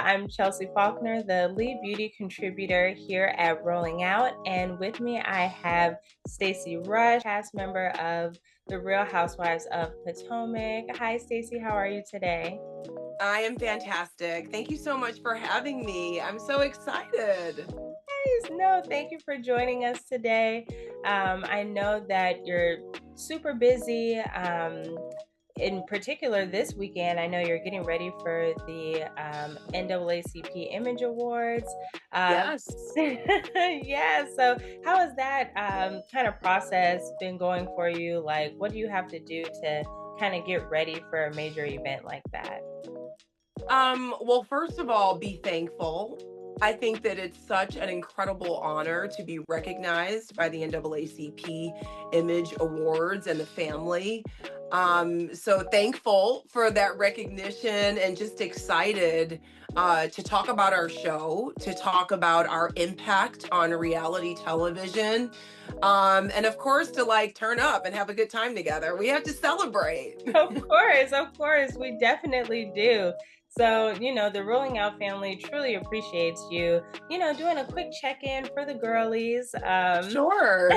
I'm Chelsea Faulkner, the lead beauty contributor here at Rolling Out. And with me, I have Stacey Rusch, cast member of The Real Housewives of Potomac. Hi, Stacey. How are you today? I am fantastic. Thank you so much for having me. I'm so excited. No, thank you for joining us today. I know that you're super busy. In particular, this weekend, I know you're getting ready for the NAACP Image Awards. Uh, Yes. yeah, so how has that kind of process been going for you? Like, what do you have to do to kind of get ready for a major event like that? Well, first of all, be thankful. I think that it's such an incredible honor to be recognized by the NAACP Image Awards and the family. So thankful for that recognition and just excited to talk about our show, to talk about our impact on reality television, and of course to like turn up and have a good time together. We have to celebrate. Of course, we definitely do. So, the Rolling Out family truly appreciates you, doing a quick check in for the girlies. Sure.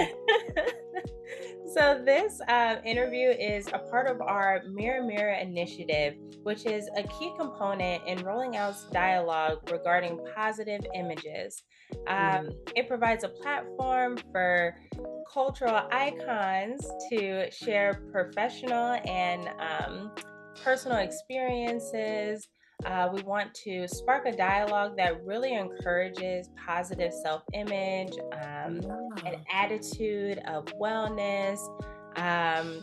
So, this interview is a part of our Mirror Mirror initiative, which is a key component in Rolling Out's dialogue regarding positive images. It provides a platform for cultural icons to share professional and personal experiences. We want to spark a dialogue that really encourages positive self image, an Yeah. attitude of wellness,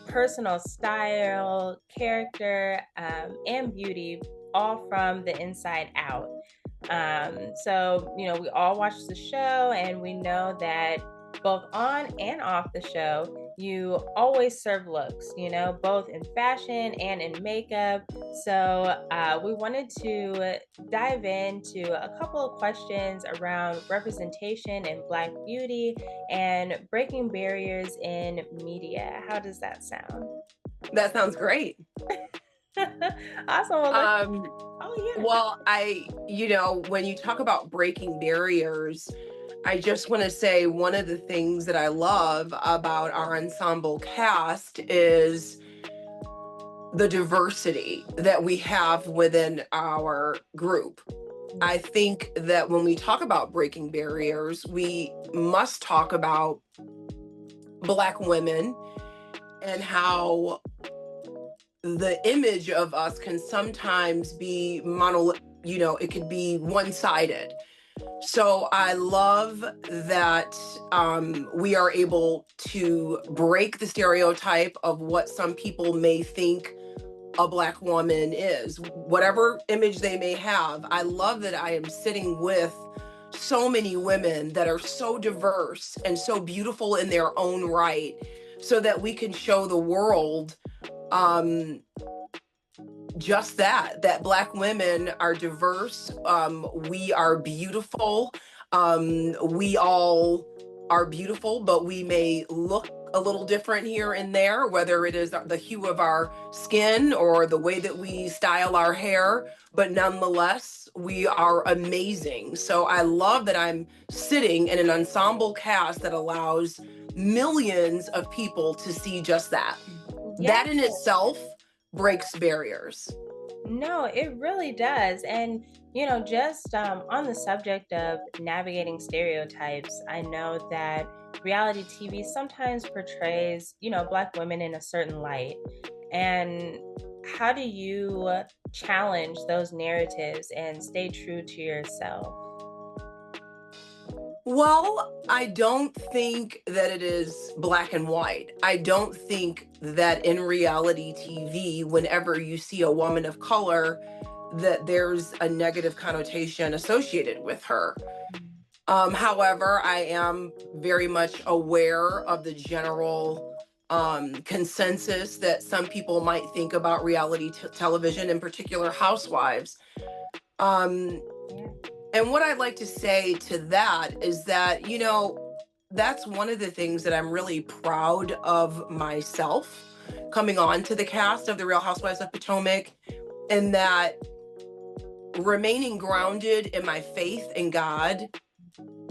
personal style, character, and beauty, all from the inside out. We all watch the show and we know that both on and off the show, you always serve looks, both in fashion and in makeup. So we wanted to dive into a couple of questions around representation and Black beauty and breaking barriers in media. How does that sound? That sounds great. Awesome. Well, Um, oh, yeah. when you talk about breaking barriers, I just want to say one of the things that I love about our ensemble cast is the diversity that we have within our group. I think that when we talk about breaking barriers, we must talk about Black women and how the image of us can sometimes be it could be one-sided. So I love that we are able to break the stereotype of what some people may think a Black woman is, whatever image they may have. I love that I am sitting with so many women that are so diverse and so beautiful in their own right, so that we can show the world um, just that Black women are diverse. We are beautiful. We all are beautiful, but we may look a little different here and there, whether it is the hue of our skin or the way that we style our hair, but nonetheless, we are amazing. So I love that I'm sitting in an ensemble cast that allows millions of people to see just that. Yeah. That in itself breaks barriers. No, it really does. And, just on the subject of navigating stereotypes, I know that reality TV sometimes portrays, Black women in a certain light. And how do you challenge those narratives and stay true to yourself? Well, I don't think that it is black and white. I don't think that in reality TV, whenever you see a woman of color, that there's a negative connotation associated with her. However, I am very much aware of the general consensus that some people might think about reality television, in particular Housewives. Um, Yeah. and what I'd like to say to that is that, that's one of the things that I'm really proud of myself coming on to the cast of The Real Housewives of Potomac, and that remaining grounded in my faith in God,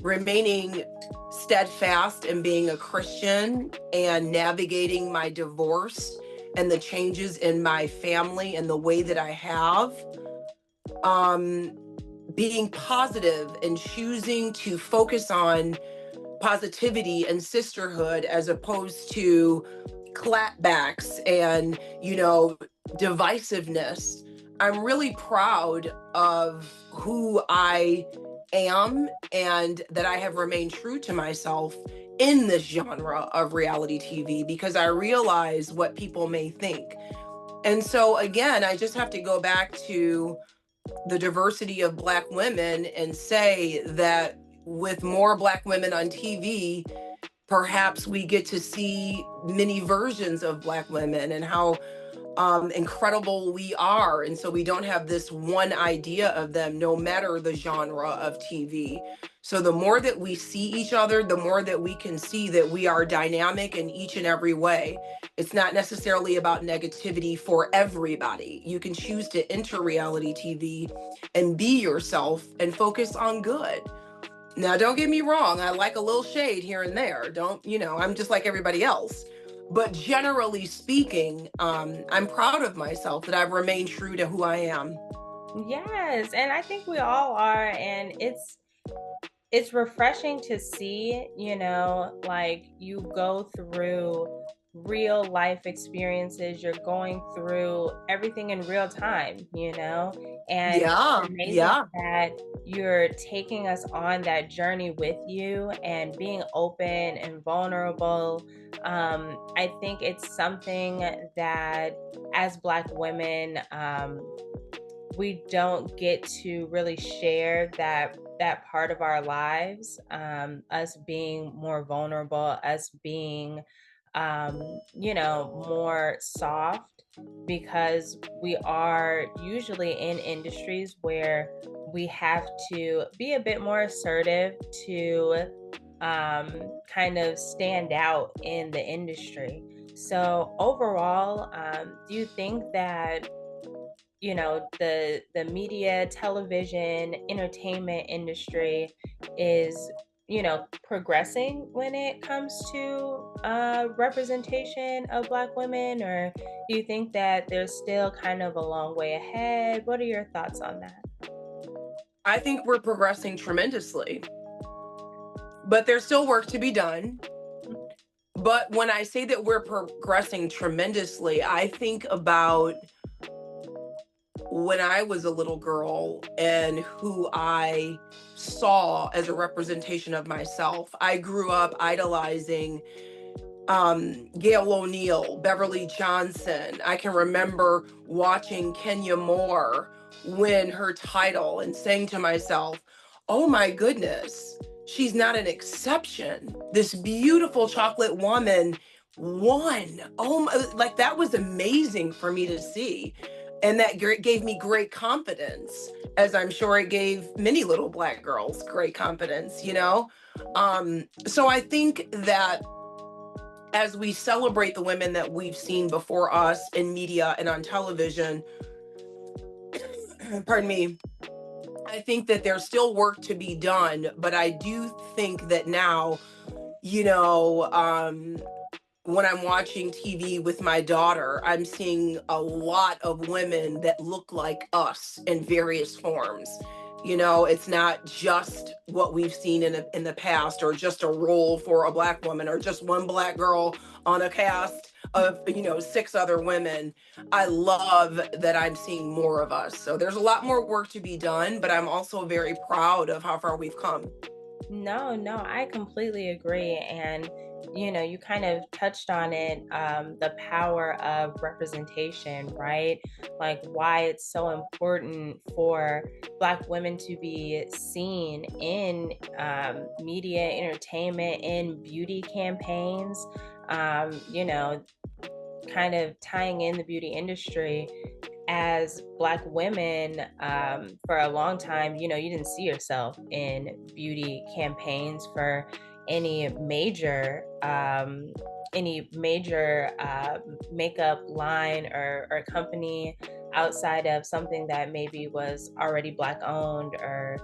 remaining steadfast in being a Christian, and navigating my divorce and the changes in my family and the way that I have, um, being positive and choosing to focus on positivity and sisterhood as opposed to clapbacks and, divisiveness. I'm really proud of who I am and that I have remained true to myself in this genre of reality TV because I realize what people may think. And so, again, I just have to go back to the diversity of Black women and say that with more Black women on TV, perhaps we get to see many versions of Black women and how incredible we are. And so we don't have this one idea of them, no matter the genre of TV. So the more that we see each other, the more that we can see that we are dynamic in each and every way. It's not necessarily about negativity for everybody. You can choose to enter reality TV and be yourself and focus on good. Now, don't get me wrong. I like a little shade here and there. I'm just like everybody else. But generally speaking, I'm proud of myself that I've remained true to who I am. Yes, and I think we all are, and it's refreshing to see, like you go through real life experiences, you're going through everything in real time, and Yeah, it's amazing yeah. that you're taking us on that journey with you and being open and vulnerable. I think it's something that as Black women, we don't get to really share that part of our lives, us being more vulnerable, us being more soft, because we are usually in industries where we have to be a bit more assertive to kind of stand out in the industry. So overall, do you think that the media, television, entertainment industry is progressing when it comes to representation of Black women, or do you think that there's still kind of a long way ahead? What are your thoughts on that? I think we're progressing tremendously, but there's still work to be done. But when I say that we're progressing tremendously, I think about when I was a little girl and who I saw as a representation of myself. I grew up idolizing Gail O'Neill, Beverly Johnson. I can remember watching Kenya Moore win her title and saying to myself, oh my goodness, she's not an exception. This beautiful chocolate woman won. Oh my, like that was amazing for me to see. And that gave me great confidence, as I'm sure it gave many little Black girls great confidence. So I think that as we celebrate the women that we've seen before us in media and on television, pardon me, I think that there's still work to be done, but I do think that now, you know, when I'm watching TV with my daughter, I'm seeing a lot of women that look like us in various forms. It's not just what we've seen in the past, or just a role for a Black woman, or just one Black girl on a cast of, six other women. I love that I'm seeing more of us. So there's a lot more work to be done, but I'm also very proud of how far we've come. No, no, I completely agree. And, you kind of touched on it, the power of representation, right? Like why it's so important for Black women to be seen in media, entertainment, in beauty campaigns, kind of tying in the beauty industry. As Black women, for a long time, you didn't see yourself in beauty campaigns for any major makeup line or company. outside of something that maybe was already Black owned or,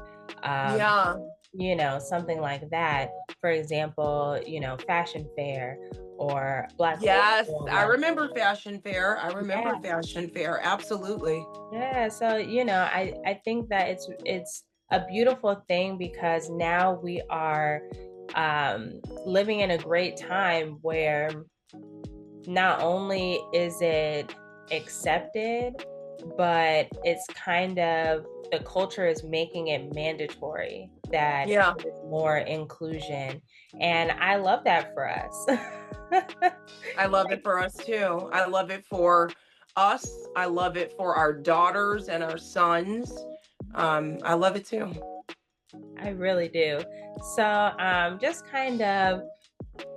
um, Yeah. something like that. For example, Fashion Fair or Black Yes, Oil I Month. remember Fashion Fair. I remember Yeah. Fashion Fair. Absolutely. Yeah, so I think that it's a beautiful thing because now we are living in a great time where not only is it accepted, but it's kind of the culture is making it mandatory that Yeah. there's more inclusion. And I love that for us. I love it for us too. I love it for us. I love it for our daughters and our sons. I love it too. I really do. So, just kind of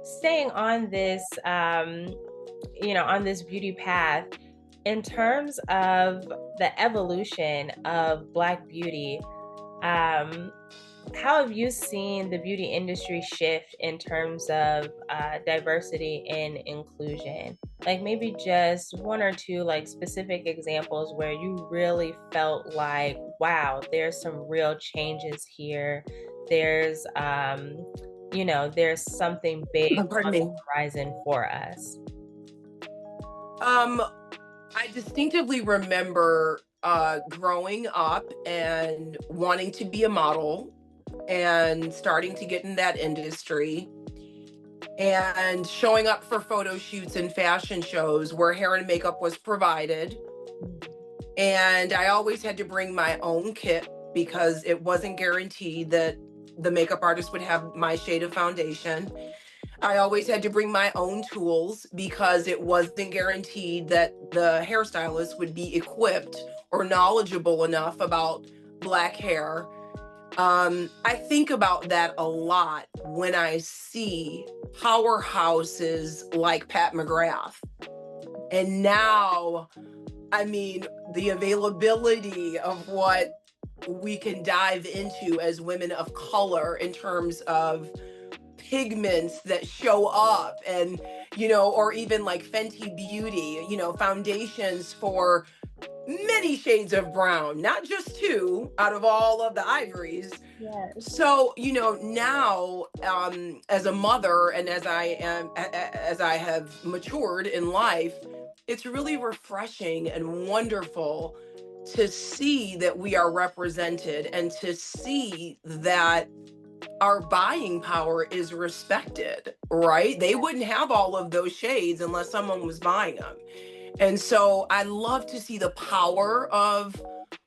staying on this beauty path, in terms of the evolution of Black beauty, um, how have you seen the beauty industry shift in terms of diversity and inclusion? Like maybe just one or two like specific examples where you really felt like, wow, there's some real changes here. There's there's something big Pardon on the me. horizon for us. Um, I distinctively remember growing up and wanting to be a model and starting to get in that industry and showing up for photo shoots and fashion shows where hair and makeup was provided. And I always had to bring my own kit because it wasn't guaranteed that the makeup artist would have my shade of foundation. I always had to bring my own tools because it wasn't guaranteed that the hairstylist would be equipped or knowledgeable enough about Black hair. I think about that a lot when I see powerhouses like Pat McGrath. And now, I mean, the availability of what we can dive into as women of color in terms of pigments that show up and or even like Fenty Beauty, foundations for many shades of brown, not just two out of all of the ivories. Yes. So now, as a mother and as I have matured in life, it's really refreshing and wonderful to see that we are represented and to see that our buying power is respected, right? They wouldn't have all of those shades unless someone was buying them. And so I love to see the power of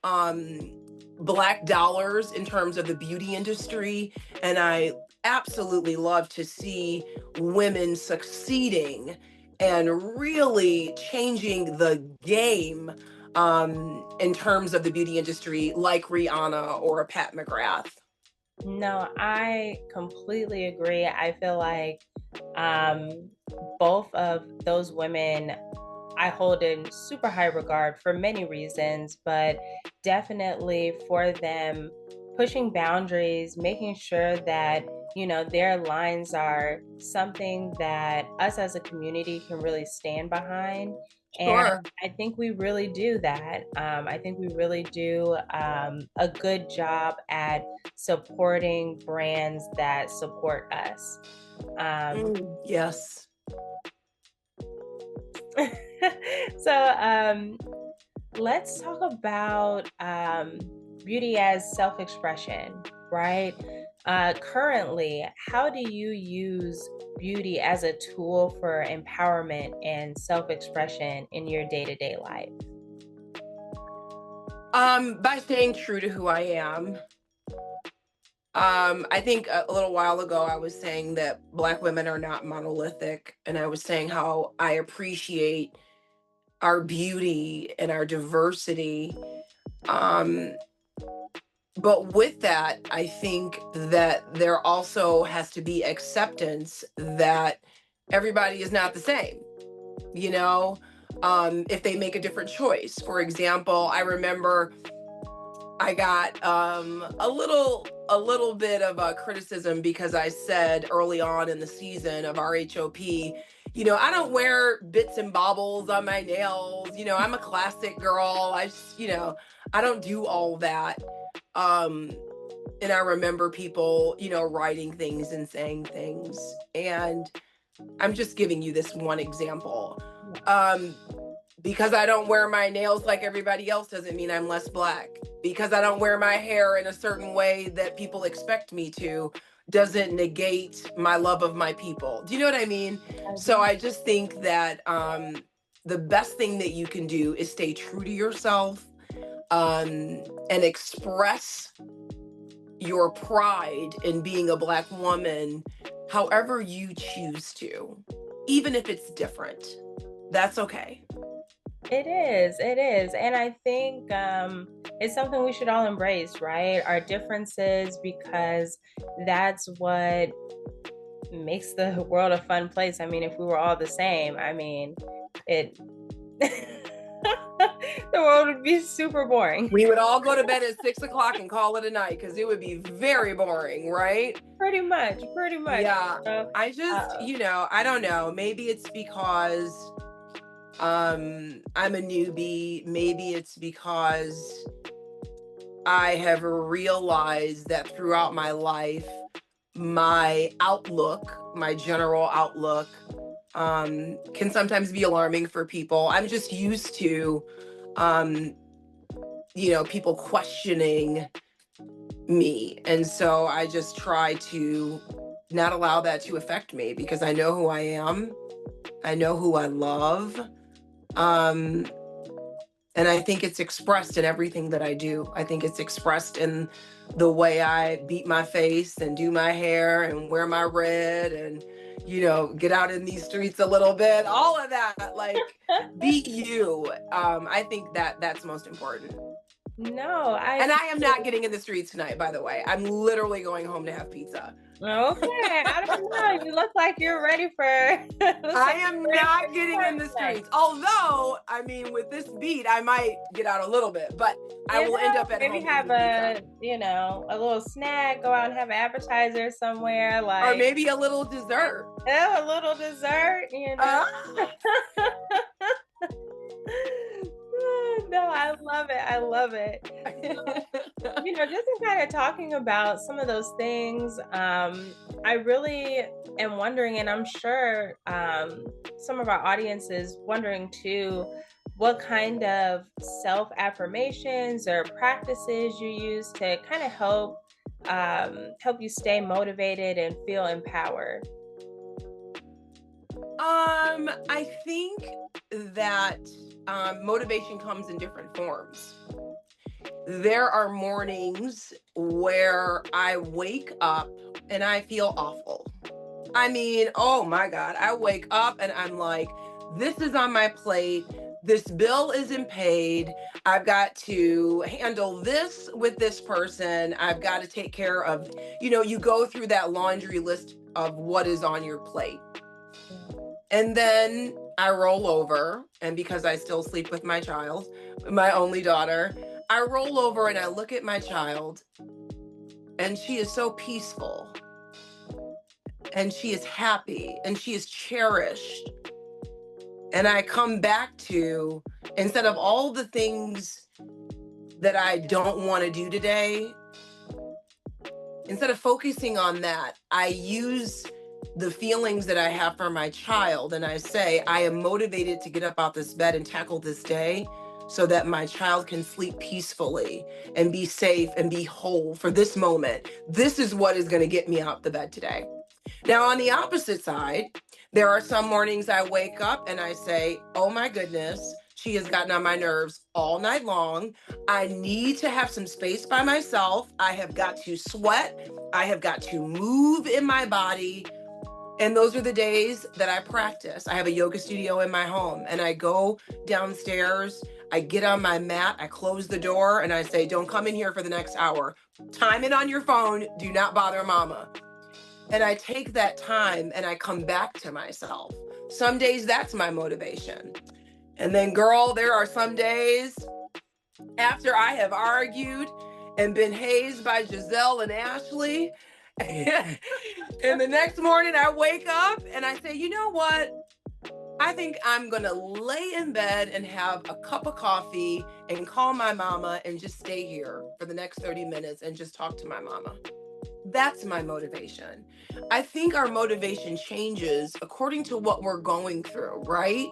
um, Black dollars in terms of the beauty industry. And I absolutely love to see women succeeding and really changing the game in terms of the beauty industry, like Rihanna or Pat McGrath. No, I completely agree. I feel like um, both of those women I hold in super high regard for many reasons, but definitely for them pushing boundaries, making sure that, their lines are something that us as a community can really stand behind. And Sure. I think we really do that. I think we really do a good job at supporting brands that support us. Um, Yes. so let's talk about beauty as self-expression, right? Currently, how do you use beauty as a tool for empowerment and self-expression in your day-to-day life? By staying true to who I am. I think a little while ago I was saying that Black women are not monolithic, and I was saying how I appreciate our beauty and our diversity. Um, but with that, I think that there also has to be acceptance that everybody is not the same, you know, if they make a different choice. For example, I remember I got a little bit of a criticism because I said early on in the season of RHOP, I don't wear bits and baubles on my nails. I'm a classic girl. I don't do all that. Um, and I remember people, writing things and saying things. And I'm just giving you this one example. Um, because I don't wear my nails like everybody else doesn't mean I'm less black. Because I don't wear my hair in a certain way that people expect me to doesn't negate my love of my people. Do you know what I mean? So I just think that the best thing that you can do is stay true to yourself, and express your pride in being a Black woman however you choose to, even if it's different. That's okay. It is. It is. And I think it's something we should all embrace, right? Our differences, because that's what makes the world a fun place. I mean, if we were all the same, I mean, it the world would be super boring. We would all go to bed at 6 o'clock and call it a night because it would be very boring, right? Pretty much. Yeah. So, I just, I don't know. Maybe it's because I'm a newbie. Maybe it's because I have realized that throughout my life, my outlook, my general outlook, can sometimes be alarming for people. I'm just used to, people questioning me. And so I just try to not allow that to affect me because I know who I am. I know who I love. And I think it's expressed in everything that I do. I think it's expressed in the way I beat my face and do my hair and wear my red and, get out in these streets a little bit, all of that. Like, be you. I think that that's most important. No, And I am not getting in the streets tonight, by the way. I'm literally going home to have pizza. Okay, I don't know. You look like you're ready for. I am not getting in the streets. Although, I mean, with this beat, I might get out a little bit, but I will end up at maybe home. Have a, a little snack. Go out and have an appetizer somewhere, or maybe a little dessert. Yeah, a little dessert. No, I love it. Just in kind of talking about some of those things, I really am wondering, and I'm sure some of our audience is wondering too, what kind of self-affirmations or practices you use to kind of help you stay motivated and feel empowered. I think that motivation comes in different forms. There are mornings where I wake up and I feel awful. I mean, oh my God, I wake up and I'm like, this is on my plate. This bill isn't paid. I've got to handle this with this person. I've got to take care of, you go through that laundry list of what is on your plate. And then I roll over, and because I still sleep with my child, my only daughter, I roll over and I look at my child, and she is so peaceful, and she is happy, and she is cherished. And I come back to, instead of all the things that I don't want to do today, instead of focusing on that, I use the feelings that I have for my child, and I say, I am motivated to get up out this bed and tackle this day so that my child can sleep peacefully and be safe and be whole for this moment. This is what is going to get me out the bed today. Now, on the opposite side, there are some mornings I wake up and I say, oh my goodness, she has gotten on my nerves all night long. I need to have some space by myself. I have got to sweat. I have got to move in my body. And those are the days that I practice. I have a yoga studio in my home, and I go downstairs, I get on my mat, I close the door, and I say, don't come in here for the next hour. Time it on your phone. Do not bother mama. And I take that time and I come back to myself. Some days that's my motivation. And then, girl, there are some days after I have argued and been hazed by Giselle and Ashley, and the next morning I wake up and I say, you know what? I think I'm going to lay in bed and have a cup of coffee and call my mama and just stay here for the next 30 minutes and just talk to my mama. That's my motivation. I think our motivation changes according to what we're going through, right?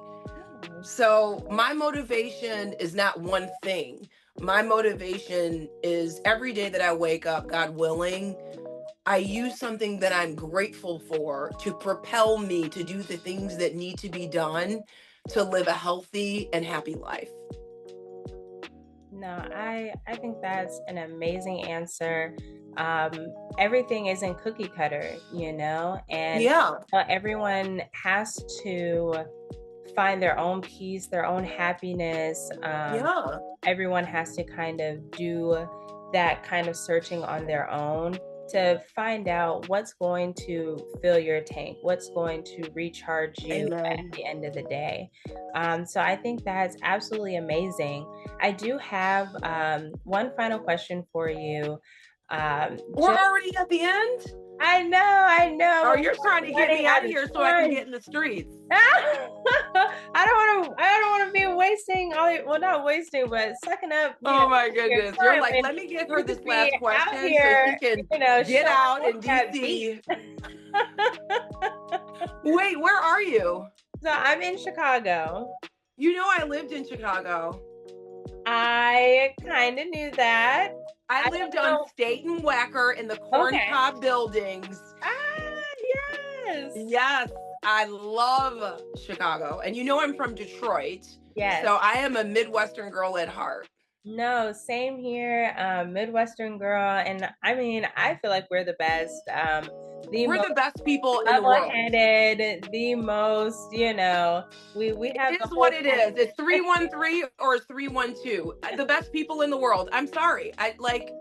So my motivation is not one thing. My motivation is every day that I wake up, God willing, I use something that I'm grateful for to propel me to do the things that need to be done to live a healthy and happy life. No, I think that's an amazing answer. Um, Everything isn't cookie cutter, and Yeah, everyone has to find their own peace, their own happiness. yeah. Everyone has to kind of do that kind of searching on their own to find out what's going to fill your tank, what's going to recharge you at Amen. the end of the day. So I think that's absolutely amazing. I do have one final question for you. We're Just, already at the end? I Or know, you're trying to we're get running me out out of of here so I can time. get in the streets. I don't want to be wasting well, not wasting, but sucking up, Oh my your goodness. You're time like, when let me give her you this could be last out question so she here, can get showing out off in that beat. DC. Wait, where are you? So I'm in Chicago. You know, I lived in Chicago. I kind of knew that. I I lived don't on know. State and Wacker in the Okay. corncob buildings. Yes. Yes, I love Chicago. And you know, I'm from Detroit. Yes. So I am a Midwestern girl at heart. No, same here. Midwestern girl, and I mean, I feel like we're the best. The We're most the best people in the world. level-headed, the most, we have It the is whole what it is. package. It's 313 or 312. The best people in the world. I'm sorry. I like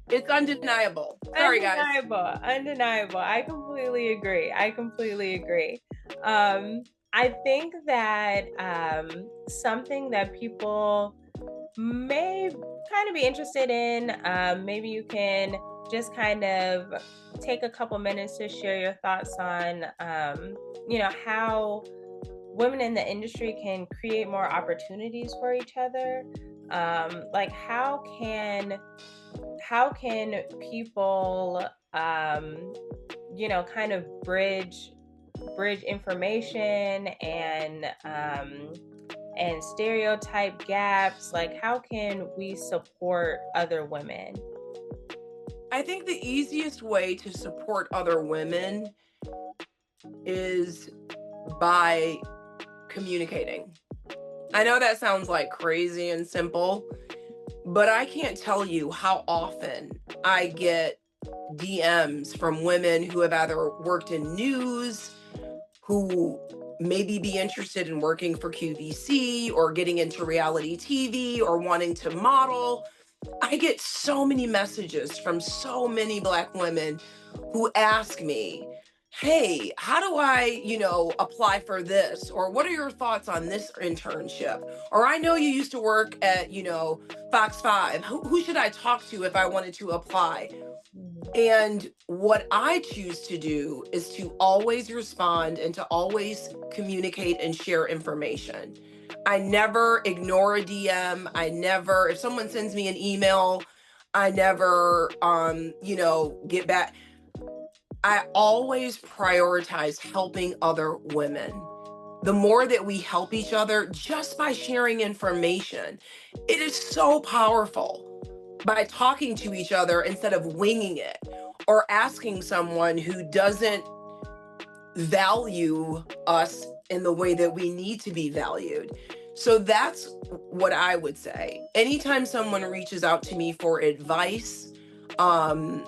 it's undeniable. Sorry, guys. Undeniable, undeniable. I completely agree. I completely agree. Um, I think that something that people may kind of be interested in, maybe you can just kind of take a couple minutes to share your thoughts on, how women in the industry can create more opportunities for each other. Like how can people kind of bridge information and stereotype gaps? Like how can we support other women? I think the easiest way to support other women is by communicating. I know that sounds like crazy and simple, but I can't tell you how often I get DMs from women who have either worked in news, who maybe be interested in working for QVC or getting into reality TV or wanting to model. I get so many messages from so many Black women who ask me, hey, how do I, apply for this? Or what are your thoughts on this internship? Or I know you used to work at, Fox 5. Who should I talk to if I wanted to apply? And what I choose to do is to always respond and to always communicate and share information. I never ignore a DM. If someone sends me an email, I never, get back. I always prioritize helping other women. The more that we help each other just by sharing information, it is so powerful. By talking to each other instead of winging it or asking someone who doesn't value us in the way that we need to be valued. So that's what I would say. Anytime someone reaches out to me for advice, I'm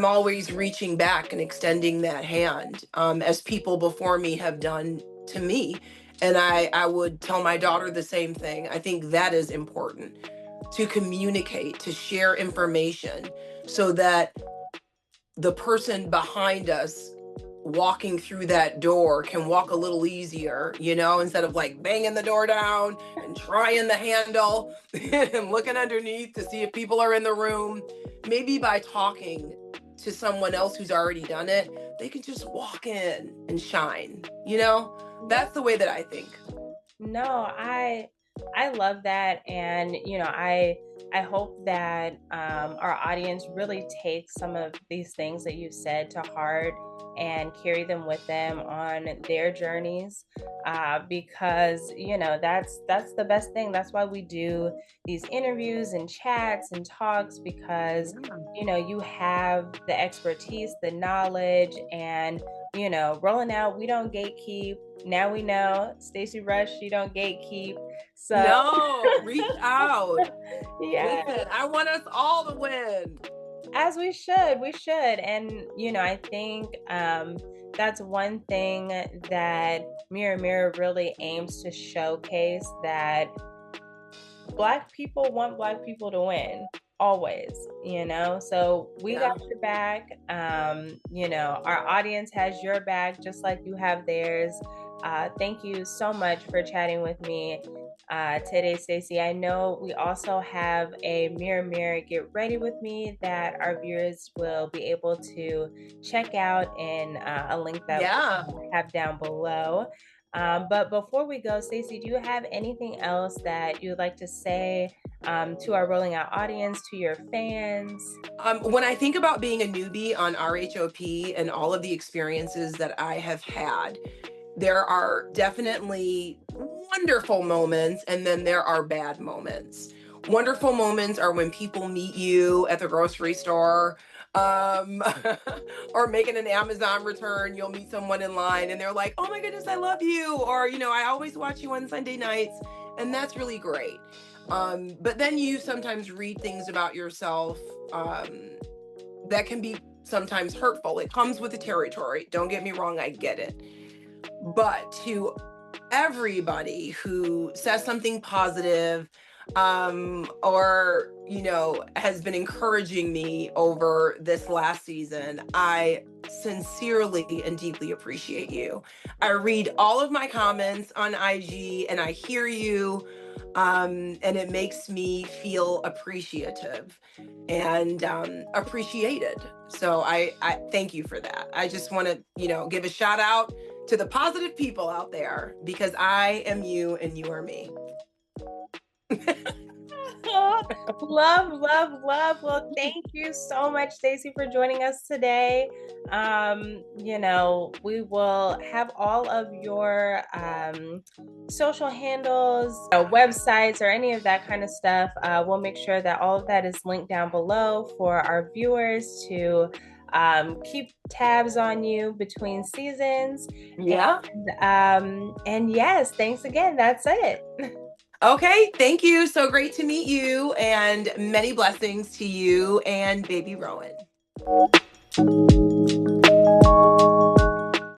always reaching back and extending that hand, as people before me have done to me. And I would tell my daughter the same thing. I think that is important to communicate, to share information so that the person behind us walking through that door can walk a little easier, instead of like banging the door down and trying the handle and looking underneath to see if people are in the room. Maybe by talking to someone else who's already done it, they can just walk in and shine, you know? That's the way that I think. No, I love that, and I hope that our audience really takes some of these things that you said to heart and carry them with them on their journeys, because that's the best thing. That's why we do these interviews and chats and talks, because you have the expertise, the knowledge, and rolling out. We don't gatekeep. Now we know Stacey Rusch, she don't gatekeep. So No, reach out. yeah, Listen, I want us all to win. as we should. And I think that's one thing that Mirror Mirror really aims to showcase, that Black people want Black people to win always, so we Yeah. got your back. Our audience has your back just like you have theirs. Thank you so much for chatting with me today, Stacey. I know we also have a Mirror Mirror Get Ready With Me that our viewers will be able to check out in a link that we have down below. But before we go, Stacey, do you have anything else that you'd like to say to our Rolling Out audience, to your fans? When I think about being a newbie on RHOP and all of the experiences that I have had, there are definitely wonderful moments, and then there are bad moments. Wonderful moments are when people meet you at the grocery store, or making an Amazon return. You'll meet someone in line and they're like, "Oh my goodness, I love you," or "I always watch you on Sunday nights," and that's really great. But then you sometimes read things about yourself that can be sometimes hurtful. It comes with the territory. Don't get me wrong, I get it. But to everybody who says something positive, or has been encouraging me over this last season, I sincerely and deeply appreciate you. I read all of my comments on IG and I hear you, and it makes me feel appreciative and appreciated. So I thank you for that. I just want to give a shout out to the positive people out there, because I am you and you are me. Love, love, love. Well, thank you so much, Stacey, for joining us today. We will have all of your social handles, websites, or any of that kind of stuff. We'll make sure that all of that is linked down below for our viewers to keep tabs on you between seasons. Yeah. And yes, thanks again. That's it. Okay, thank you. So great to meet you, and many blessings to you and baby Rowan.